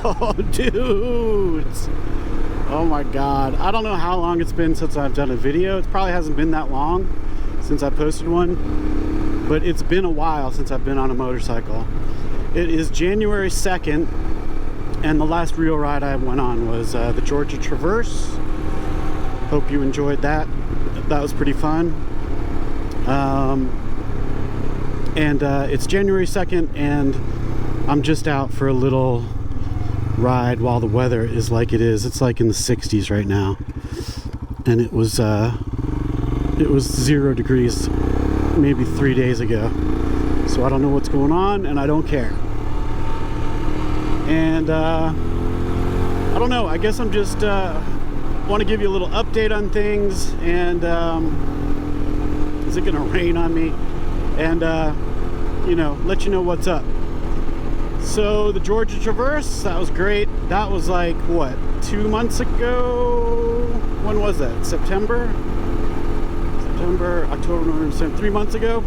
Oh, dudes. Oh my God. I don't know how long it's been since I've done a video. It probably hasn't been that long since I posted one, but it's been a while since I've been on a motorcycle. It is January 2nd, and the last real ride I went on was the Georgia Traverse. Hope you enjoyed that. That was pretty fun. It's January 2nd, and I'm just out for a little ride while the weather is like it is. It's like in the 60s right now, and it was 0 degrees maybe 3 days ago. So I don't know what's going on, and I don't care. And I don't know, I guess I'm just want to give you a little update on things. And is it gonna rain on me? And you know, let you know what's up. So the Georgia Traverse, that was great. That was like, what, 2 months ago? When was that? September, October, November, December, 3 months ago,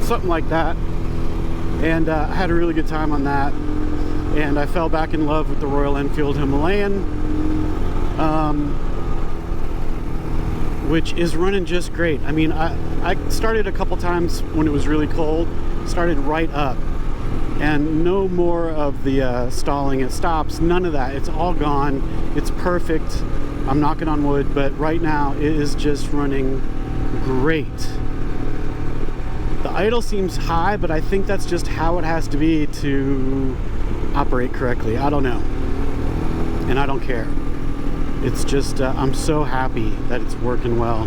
something like that. And I had a really good time on that, and I fell back in love with the Royal Enfield Himalayan, which is running just great. I mean, I started a couple times when it was really cold, started right up, and no more of the stalling at stops, none of that. It's all gone. It's perfect. I'm knocking on wood, but right now it is just running great. The idle seems high, but I think that's just how it has to be to operate correctly. I don't know, and I don't care. It's just I'm so happy that it's working well,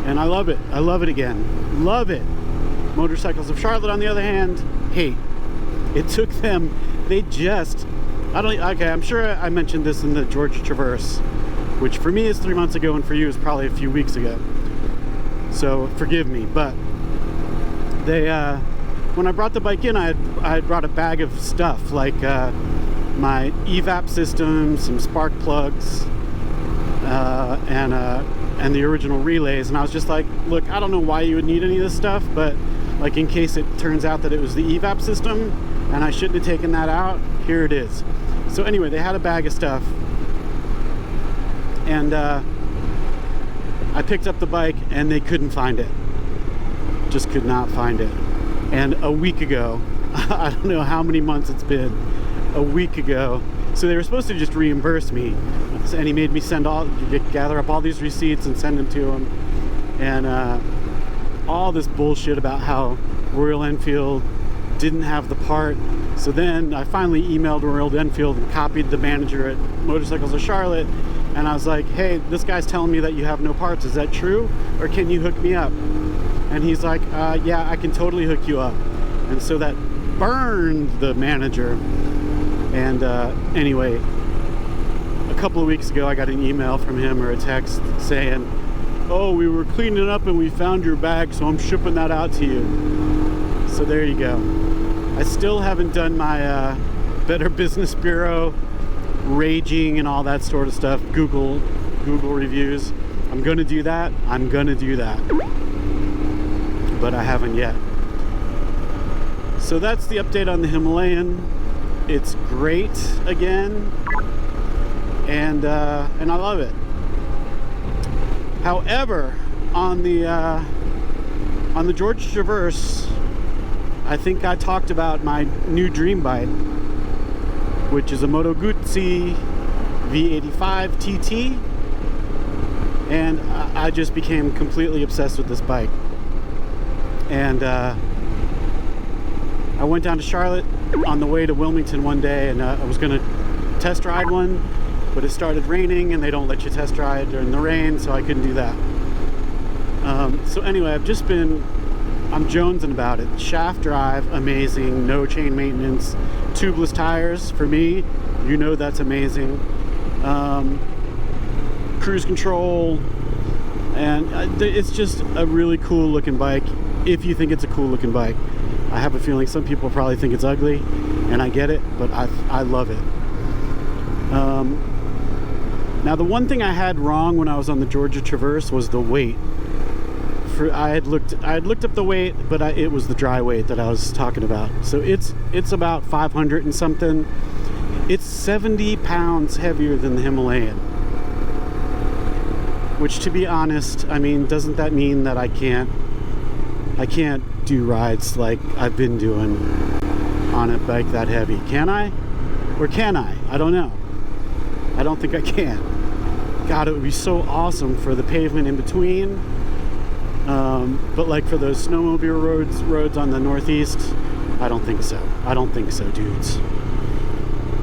and I love it. I love it again. Love it. Motorcycles of Charlotte, on the other hand, hate. It took them, okay, I'm sure I mentioned this in the Georgia Traverse, which for me is 3 months ago, and for you is probably a few weeks ago. So forgive me, but they, when I brought the bike in, I had brought a bag of stuff, like my evap system, some spark plugs, and the original relays. And I was just like, look, I don't know why you would need any of this stuff, but like in case it turns out that it was the evap system and I shouldn't have taken that out, here it is. So anyway, they had a bag of stuff, and I picked up the bike and they couldn't find it. Just could not find it. And a week ago, I don't know how many months it's been, a week ago, so they were supposed to just reimburse me, and he made me gather up all these receipts and send them to him, and all this bullshit about how Royal Enfield didn't have the part. So then I finally emailed Royal Enfield and copied the manager at Motorcycles of Charlotte, and I was like, hey, this guy's telling me that you have no parts. Is that true, or can you hook me up? And he's like, yeah, I can totally hook you up. And so that burned the manager. And anyway, a couple of weeks ago I got an email from him, or a text, saying, oh, we were cleaning up and we found your bag, so I'm shipping that out to you. So there you go. I still haven't done my Better Business Bureau raging and all that sort of stuff, Google reviews. I'm gonna do that. But I haven't yet. So that's the update on the Himalayan. It's great again, and I love it. However, on the Georgia Traverse, I think I talked about my new dream bike, which is a Motto Guzzi V85 TT, and I just became completely obsessed with this bike. And I went down to Charlotte on the way to Wilmington one day, and I was gonna test ride one, but it started raining and they don't let you test ride during the rain, so I couldn't do that. So anyway, I'm jonesing about it. Shaft drive, amazing, no chain maintenance, tubeless tires for me, you know that's amazing. Cruise control, and it's just a really cool looking bike. If you think it's a cool looking bike, I have a feeling some people probably think it's ugly, and I get it, but I love it. Now the one thing I had wrong when I was on the Georgia Traverse was the weight. I had looked up the weight, but it was the dry weight that I was talking about. So it's about 500 and something. It's 70 pounds heavier than the Himalayan. Which, to be honest, I mean, doesn't that mean that I can't do rides like I've been doing on a bike that heavy? Can I? Or can I? I don't know. I don't think I can. God, it would be so awesome for the pavement in between. But like for those snowmobile roads on the Northeast, I don't think so. I don't think so, dudes.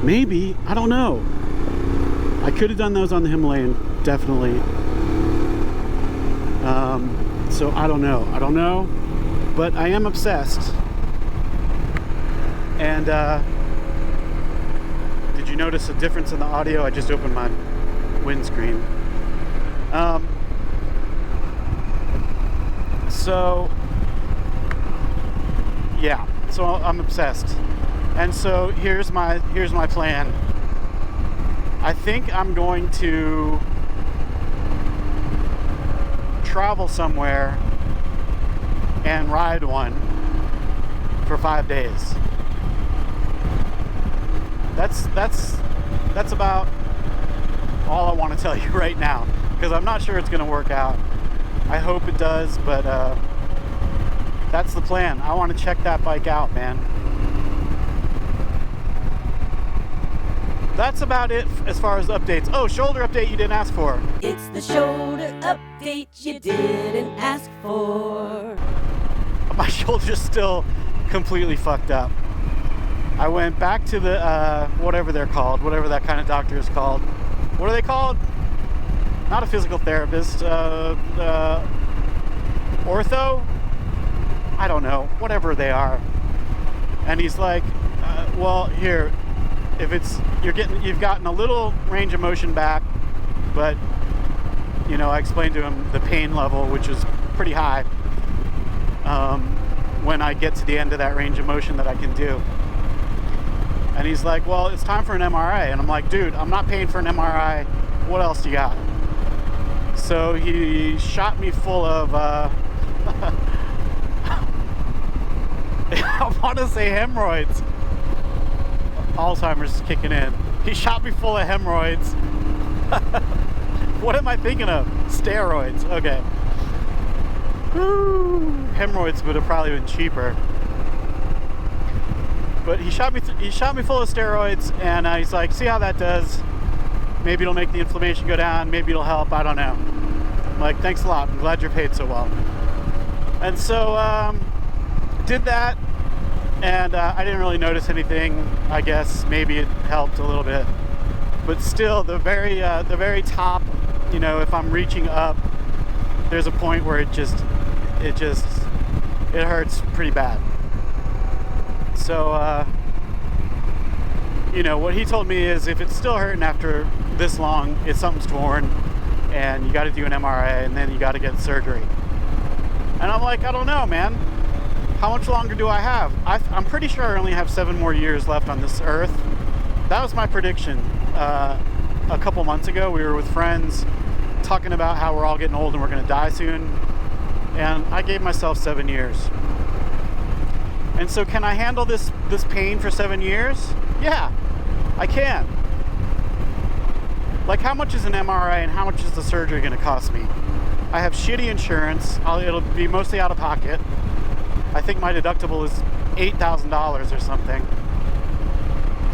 Maybe, I don't know. I could have done those on the Himalayan, definitely. So I don't know, but I am obsessed. And did you notice a difference in the audio? I just opened my windscreen. So yeah, so I'm obsessed. And so here's my plan. I think I'm going to travel somewhere and ride one for 5 days. That's about all I want to tell you right now, because I'm not sure it's going to work out. I hope it does, but that's the plan. I want to check that bike out, man. That's about it as far as updates. Oh, shoulder update you didn't ask for. It's the shoulder update you didn't ask for. My shoulder's still completely fucked up. I went back to the, whatever they're called, whatever that kind of doctor is called. What are they called? Not a physical therapist, ortho? I don't know, whatever they are. And he's like, well, here, if it's, you've gotten a little range of motion back, but, you know, I explained to him the pain level, which is pretty high, when I get to the end of that range of motion that I can do. And he's like, well, it's time for an MRI. And I'm like, dude, I'm not paying for an MRI. What else do you got? So he shot me full of, I want to say hemorrhoids. Alzheimer's is kicking in. He shot me full of hemorrhoids. What am I thinking of? Steroids. Okay. Woo. Hemorrhoids would have probably been cheaper. But he shot me full of steroids, and he's like, see how that does. Maybe it'll make the inflammation go down. Maybe it'll help. I don't know. I'm like, thanks a lot. I'm glad you're paid so well. And so did that, and I didn't really notice anything. I guess maybe it helped a little bit, but still, the very top. You know, if I'm reaching up, there's a point where it hurts pretty bad. So, you know, what he told me is if it's still hurting after this long, it's something's torn, and you got to do an MRI, and then you got to get surgery. And I'm like, I don't know, man. How much longer do I have? I'm pretty sure I only have 7 more years left on this earth. That was my prediction. A couple months ago, we were with friends talking about how we're all getting old and we're going to die soon. And I gave myself 7 years. And so can I handle this pain for 7 years? Yeah, I can. Like, how much is an MRI and how much is the surgery going to cost me? I have shitty insurance. It'll be mostly out of pocket. I think my deductible is $8,000 or something.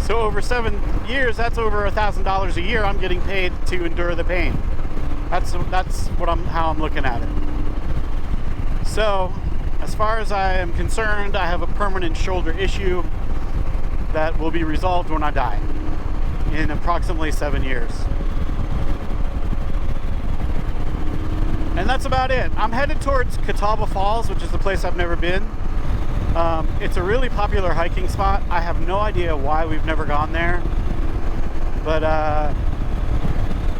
So over 7 years, that's over $1,000 a year I'm getting paid to endure the pain. That's how I'm looking at it. So, as far as I am concerned, I have a permanent shoulder issue that will be resolved when I die in approximately 7 years. And that's about it. I'm headed towards Catawba Falls, which is the place I've never been. It's a really popular hiking spot. I have no idea why we've never gone there. But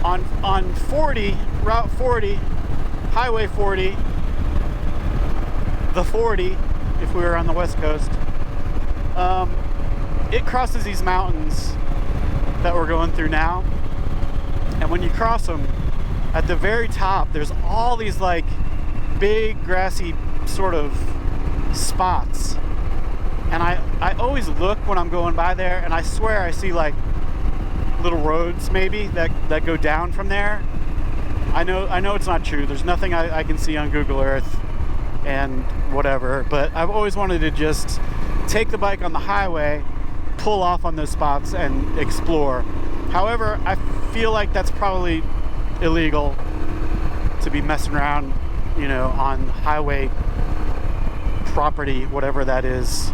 on 40, Route 40, Highway 40, the 40, if we were on the West Coast, it crosses these mountains that we're going through now. And when you cross them, at the very top, there's all these like big grassy sort of spots, and I always look when I'm going by there, and I swear I see like little roads maybe that go down from there. I know it's not true. There's nothing I can see on Google Earth and whatever, but I've always wanted to just take the bike on the highway, pull off on those spots and explore. However, I feel like that's probably illegal to be messing around, you know, on highway property, whatever that is.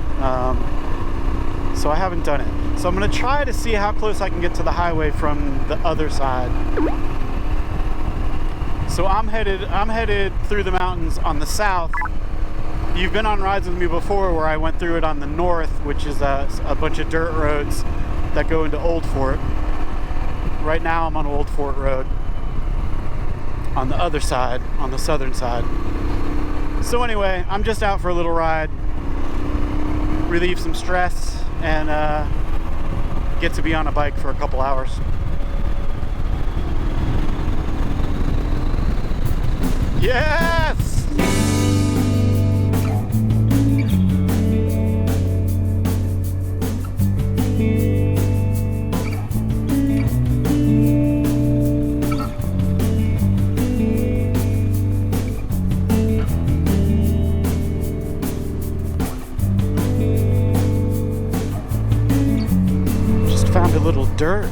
So I haven't done it. So I'm gonna try to see how close I can get to the highway from the other side. So I'm headed through the mountains on the south. You've been on rides with me before where I went through it on the north, which is a bunch of dirt roads that go into Old Fort. Right now I'm on Old Fort Road on the other side, on the southern side. So anyway, I'm just out for a little ride, relieve some stress, and get to be on a bike for a couple hours. Yes! Just found a little dirt.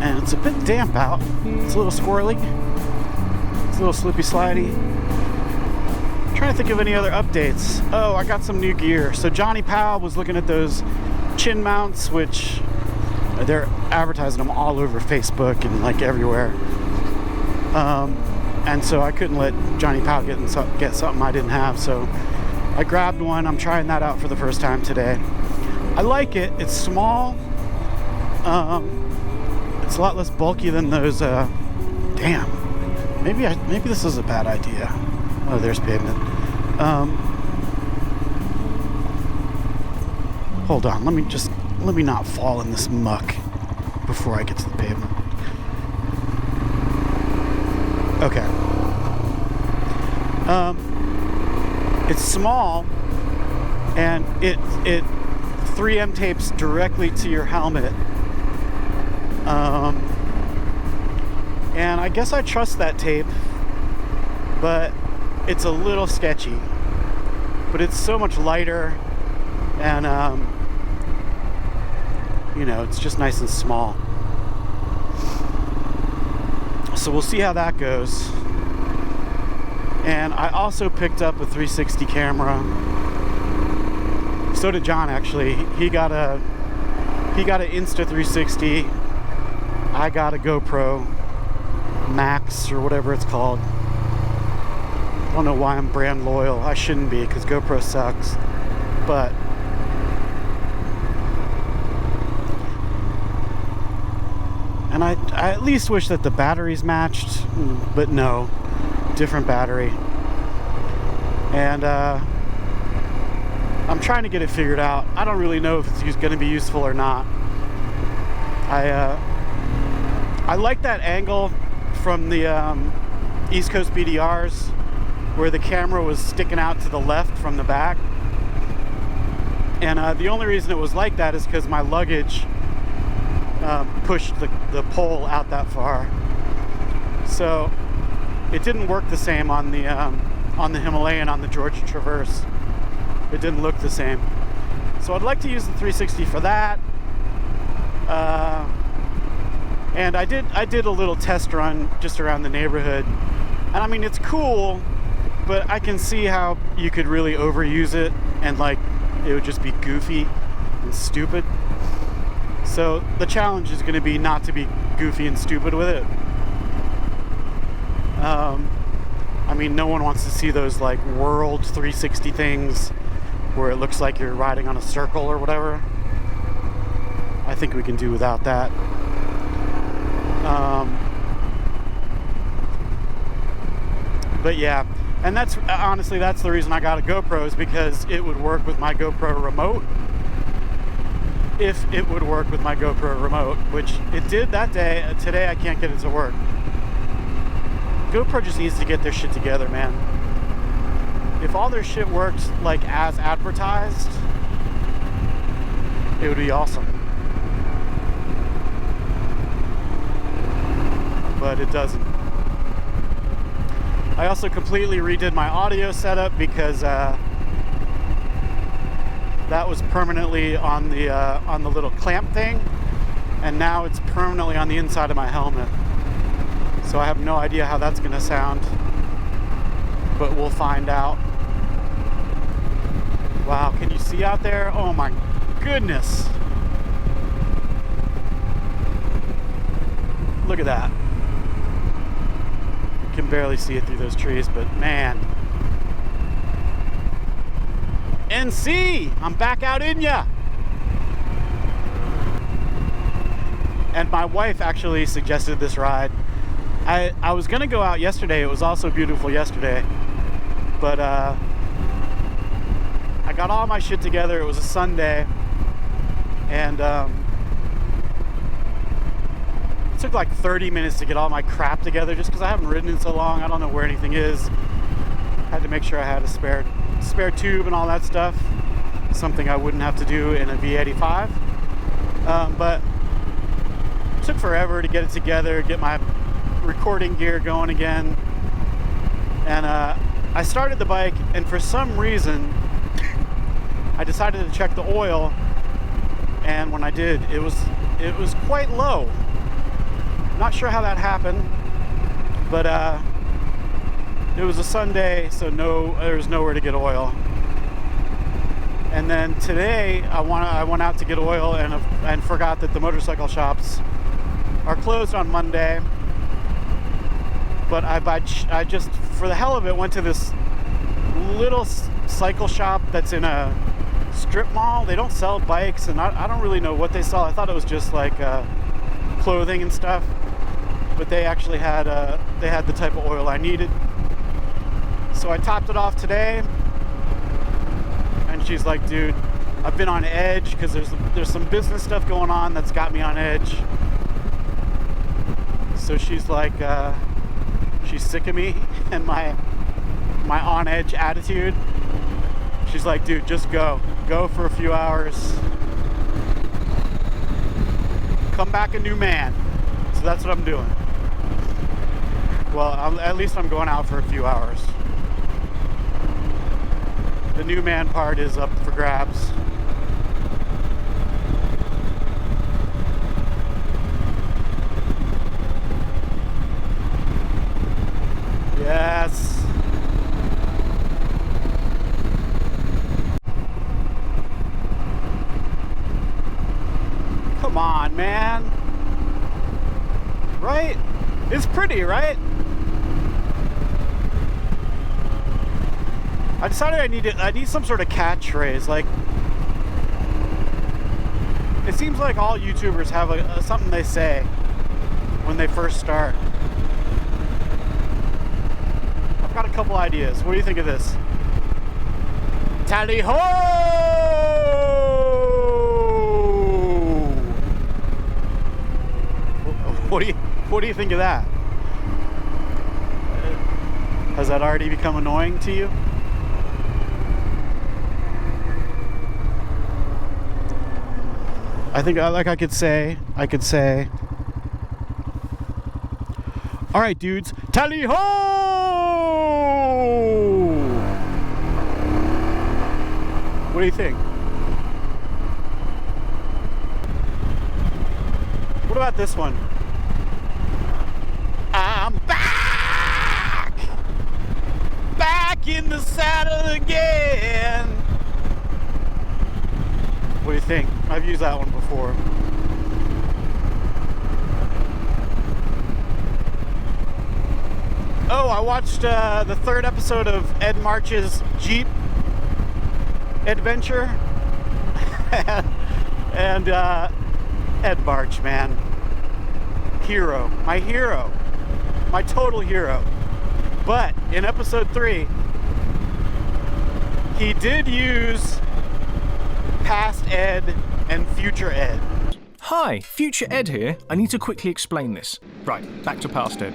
And it's a bit damp out. It's a little squirrely. It's a little slippy slidey. I'm trying to think of any other updates. Oh, I got some new gear. So Johnny Powell was looking at those chin mounts, which they're advertising them all over Facebook and like everywhere. And so I couldn't let Johnny Powell get something I didn't have. So I grabbed one. I'm trying that out for the first time today. I like it. It's small. It's a lot less bulky than those. Damn. Maybe this is a bad idea. Oh, there's pavement. Hold on. Let me not fall in this muck before I get to the pavement. Okay. It's small, and it 3M tapes directly to your helmet. And I guess I trust that tape, but it's a little sketchy. But it's so much lighter, and you know, it's just nice and small. So we'll see how that goes. And I also picked up a 360 camera. So did John, actually. He got an Insta360. I got a GoPro Max or whatever it's called. I don't know why I'm brand loyal. I shouldn't be, because GoPro sucks. But and I at least wish that the batteries matched, but no, different battery. And I'm trying to get it figured out. I don't really know if it's going to be useful or not. I like that angle from the East Coast BDRs where the camera was sticking out to the left from the back. And the only reason it was like that is because my luggage pushed the pole out that far. So it didn't work the same on the Himalayan, on the Georgia Traverse. It didn't look the same. So I'd like to use the 360 for that. And I did a little test run just around the neighborhood. And I mean, it's cool, but I can see how you could really overuse it and like it would just be goofy and stupid. So the challenge is going to be not to be goofy and stupid with it. I mean, no one wants to see those like world 360 things where it looks like you're riding on a circle or whatever. I think we can do without that. But yeah, and that's honestly, that's the reason I got a GoPro, is because it would work with my GoPro remote. If it would work with my GoPro remote, which it did that day. Today I can't get it to work. GoPro just needs to get their shit together, man. If all their shit worked like as advertised, it would be awesome. But it doesn't. I also completely redid my audio setup because that was permanently on the little clamp thing, and now it's permanently on the inside of my helmet. So I have no idea how that's gonna sound, but we'll find out. Wow, can you see out there? Oh my goodness. Look at that. Can barely see it through those trees, but man. NC, I'm back out in ya. And my wife actually suggested this ride. I was gonna go out yesterday. It was also beautiful yesterday, but I got all my shit together. It was a Sunday, and took like 30 minutes to get all my crap together just because I haven't ridden in so long. I don't know where anything is. Had to make sure I had a spare tube and all that stuff. Something I wouldn't have to do in a V85. But it took forever to get it together, get my recording gear going again. And I started the bike, and for some reason I decided to check the oil, and when I did, it was quite low. Not sure how that happened, but it was a Sunday, so there was nowhere to get oil. And then today I went out to get oil and forgot that the motorcycle shops are closed on Monday. But I just, for the hell of it, went to this little cycle shop that's in a strip mall. They don't sell bikes, and I don't really know what they sell. I thought it was just like clothing and stuff. But they actually had the type of oil I needed. So I topped it off today, and she's like, dude, I've been on edge because there's some business stuff going on that's got me on edge. So she's like, she's sick of me and my on edge attitude. She's like, dude, just go for a few hours, come back a new man. So that's what I'm doing. Well, at least I'm going out for a few hours. The new man part is up for grabs. Yes. Come on, man. Right? It's pretty, right? I decided I need some sort of catchphrase. Like, it seems like all YouTubers have something they say when they first start. I've got a couple ideas. What do you think of this? Tally ho! What do you think of that? Has that already become annoying to you? I think I could say, all right, dudes, tally ho! What do you think? What about this one? I'm back in the saddle again. What do you think? I've used that one before. Oh, I watched the third episode of Ed March's Jeep adventure. And Ed March, man. Hero. My total hero. But in episode 3, he did use past Ed and future Ed. Hi, future Ed here. I need to quickly explain this. Right, back to past Ed.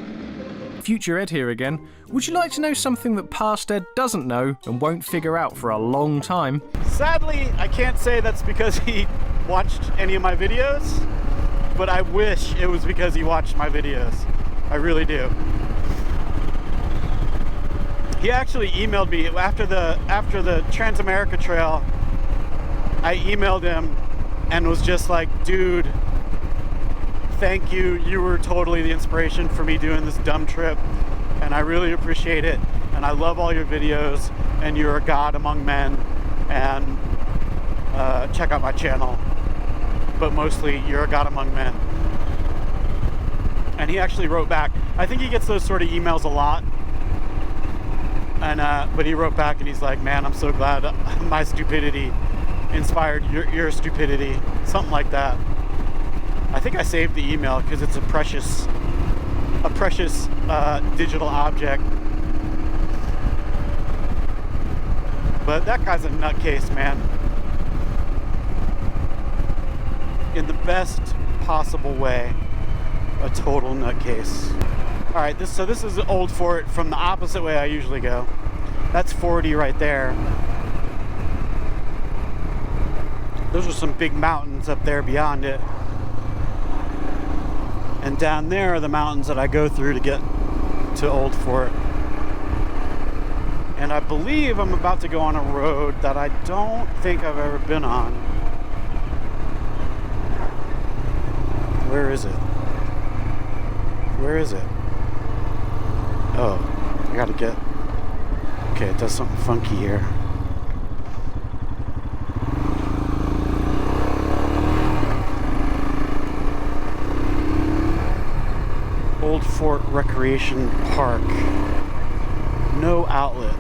future Ed here again. Would you like to know something that past Ed doesn't know and won't figure out for a long time? Sadly, I can't say that's because he watched any of my videos, but I wish it was because he watched my videos. I really do. He actually emailed me after the Transamerica Trail. I emailed him and was just like, dude, thank you. You were totally the inspiration for me doing this dumb trip, and I really appreciate it. And I love all your videos, and you're a god among men. And check out my channel. But mostly, you're a god among men. And he actually wrote back. I think he gets those sort of emails a lot. And but he wrote back and he's like, man, I'm so glad my stupidity inspired your stupidity. Something like that. I think I saved the email because it's a precious digital object. But that guy's a nutcase, man. In the best possible way, a total nutcase. All right, this is Old Fort from the opposite way I usually go. That's 40 right there. Those are some big mountains up there beyond it. And down there are the mountains that I go through to get to Old Fort. And I believe I'm about to go on a road that I don't think I've ever been on. Where is it? Where is it? Oh, I gotta get... Okay, it does something funky here. Old Fort Recreation Park. No outlet.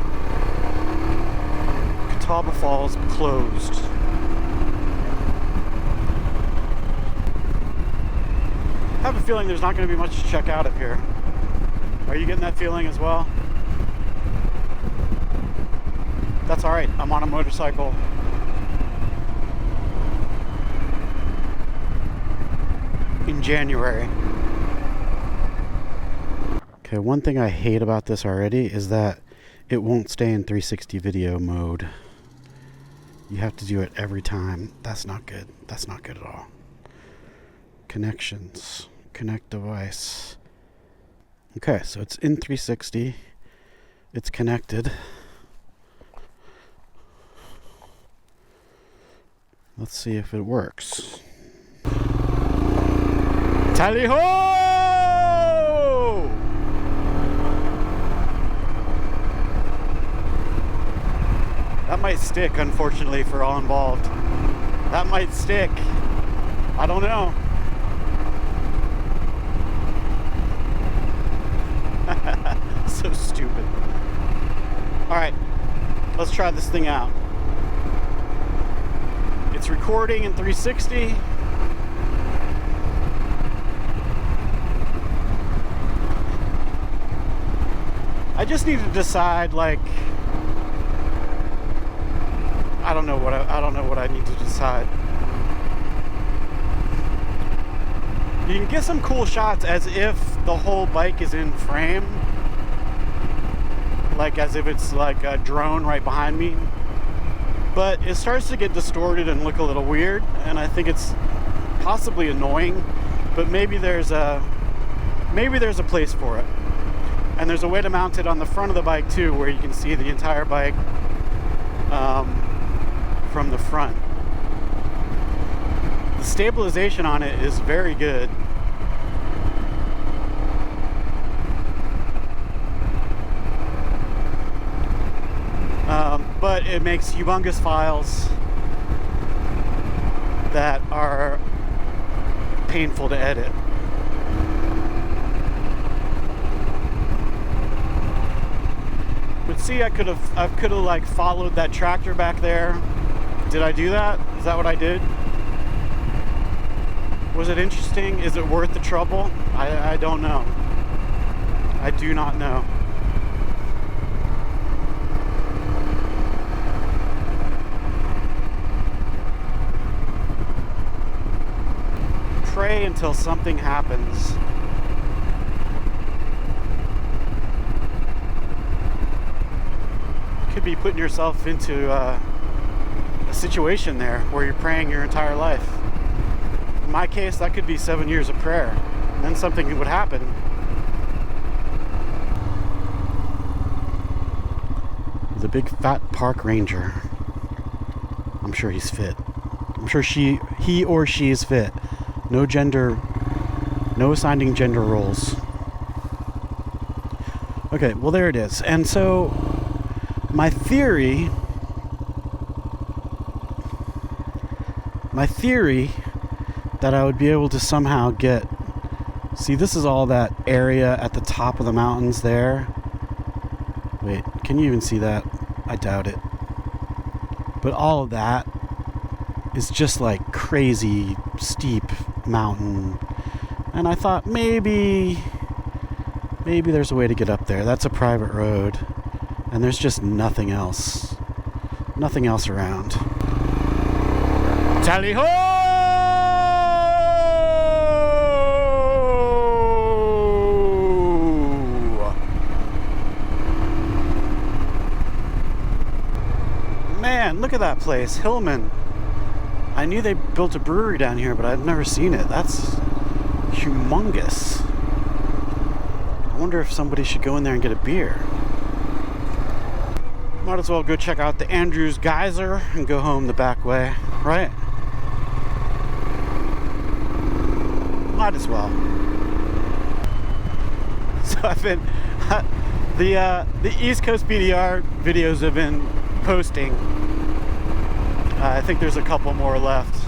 Catawba Falls closed. I have a feeling there's not going to be much to check out up here. Are you getting that feeling as well? That's alright, I'm on a motorcycle. In January. Okay, one thing I hate about this already is that it won't stay in 360 video mode. You have to do it every time. That's not good. That's not good at all. Connections. Connect device. Okay, so it's in 360. It's connected. Let's see if it works. Tally-ho! That might stick, unfortunately, for all involved. That might stick. I don't know. So stupid. Alright, let's try this thing out. It's recording in 360. I just need to decide, like, I don't know what I need to decide. You can get some cool shots as if the whole bike is in frame, like as if it's like a drone right behind me. But it starts to get distorted and look a little weird, and I think it's possibly annoying. But maybe there's a place for it. And there's a way to mount it on the front of the bike too, where you can see the entire bike from the front. The stabilization on it is very good. But it makes humongous files that are painful to edit. But see, I could have like followed that tractor back there. Did I do that? Is that what I did? Was it interesting? Is it worth the trouble? I don't know. I do not know. Pray until something happens. be putting yourself into a situation there where you're praying your entire life. In my case, that could be 7 years of prayer. And then something would happen. The big fat park ranger. I'm sure he's fit. I'm sure he or she is fit. No assigning gender roles. Okay, well there it is. And so my theory that I would be able to somehow get, see, this is all that area at the top of the mountains there. Wait, can you even see that? I doubt it. But all of that is just like crazy steep mountain. And I thought maybe there's a way to get up there. That's a private road. And there's just nothing else. Nothing else around. Tally ho! Man, look at that place, Hillman. I knew they built a brewery down here, but I've never seen it. That's humongous. I wonder if somebody should go in there and get a beer. Might as well go check out the Andrews Geyser and go home the back way, right? Might as well. So I've been the East Coast BDR videos have been posting. I think there's a couple more left.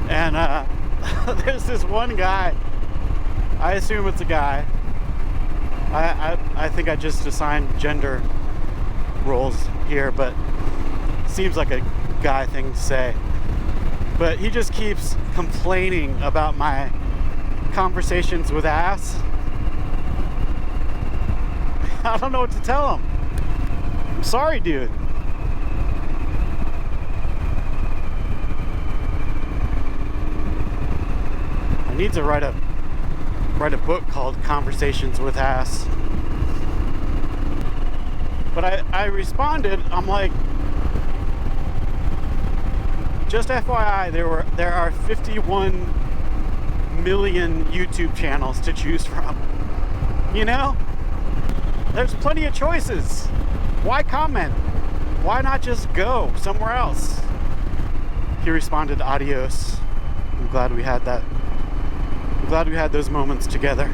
And there's this one guy. I assume it's a guy. I think I just assigned gender roles here, but it seems like a guy thing to say. But he just keeps complaining about my conversations with ass. I don't know what to tell him. I'm sorry, dude. I need to write a book called Conversations with Ass. But I responded, I'm like, just FYI, there are 51 million YouTube channels to choose from. You know? There's plenty of choices. Why comment? Why not just go somewhere else? He responded, adios. I'm glad we had that. I'm glad we had those moments together.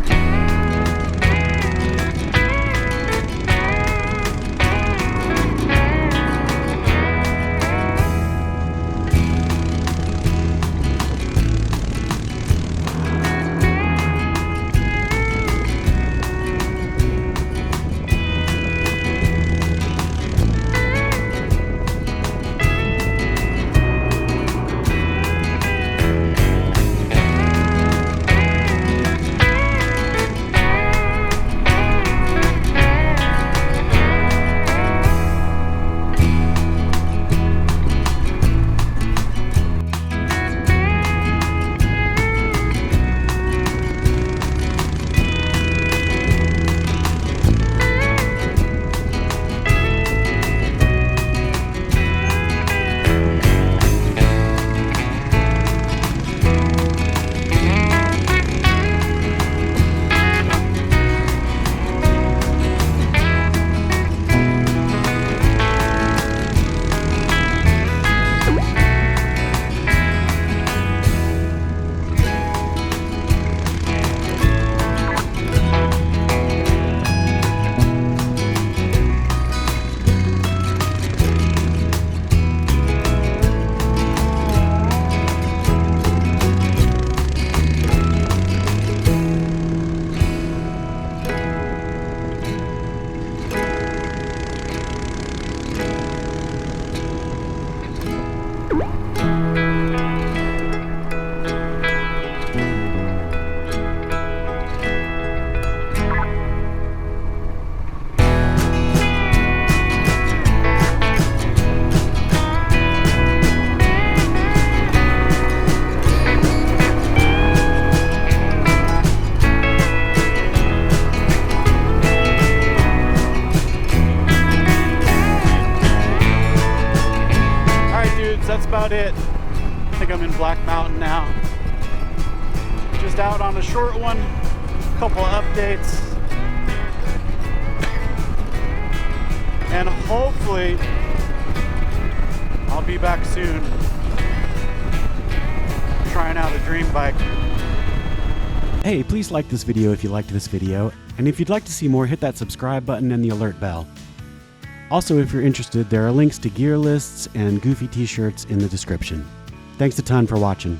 So that's about it. I think I'm in Black Mountain now. Just out on a short one, couple of updates. And hopefully I'll be back soon trying out a dream bike. Hey, please like this video if you liked this video, and if you'd like to see more, hit that subscribe button and the alert bell. Also, if you're interested, there are links to gear lists and goofy t-shirts in the description. Thanks a ton for watching.